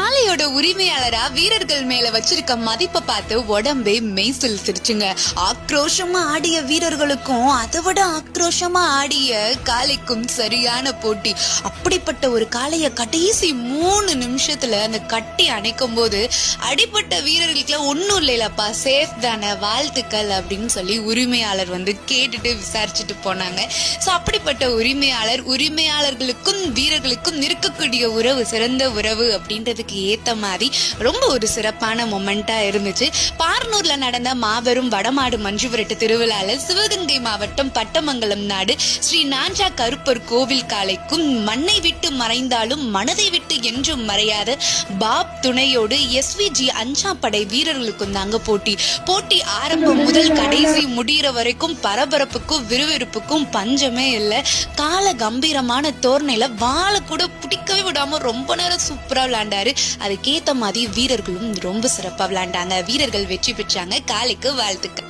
காளையோட உரிமையாளரா வீரர்கள் மேல வச்சிருக்க மதிப்பை பார்த்து உடம்பே மெய்சில் சிரிச்சுங்க. ஆக்ரோஷமா ஆடிய வீரர்களுக்கும் அதை விட ஆக்ரோஷமா ஆடிய காளைக்கும் சரியான போட்டி. அப்படிப்பட்ட ஒரு காளைய கடைசி 3 நிமிஷத்துல அந்த கட்டி அணைக்கும் போது அடிப்பட்ட வீரர்களுக்கு ஒன்னும் இல்லைலப்பா, சேஃப் தானே, வாழ்த்துக்கள் அப்படின்னு சொல்லி உரிமையாளர் கேட்டுட்டு விசாரிச்சுட்டு போனாங்க. சோ அப்படிப்பட்ட உரிமையாளர்களுக்கும் வீரர்களுக்கும் இருக்கக்கூடிய உறவு சிறந்த உறவு அப்படின்றதுக்கு ஏத்த மாதிரி ரொம்ப ஒரு சிறப்பான மொமெண்டா இருந்துச்சு. பாரனூர்ல நடந்த மாபெரும் வடமாடு மஞ்சு விரட்டு திருவிழால சிவகங்கை மாவட்டம் பட்டமங்கலம் நாடு ஸ்ரீ நாஞ்சா கருப்பர் கோவில் காளைக்கும் மண்ணை விட்டு மறைந்தாலும் மனதை விட்டு என்றும் மறையாத பாப் துணையோடு SVG 5ஆம் படை வீரர்களுக்கும் தாங்க போட்டி ஆரம்பம் முதல் கடைசி முடிகிற வரைக்கும் பரபரப்புக்கும் விறுவிறுப்புக்கும் பஞ்சமே இல்லை. கால கம்பீரமான தோரணையில வாழை கூட பிடிக்கவே விடாம ரொம்ப நேரம் சூப்பரா விளையாண்டாரு. அதுக்கேத்த மாதிரி வீரர்களும் ரொம்ப சிறப்பா விளையாண்டாங்க. வீரர்கள் வெற்றி பெற்றாங்க. காளைக்கு வாழ்த்துக்கள்.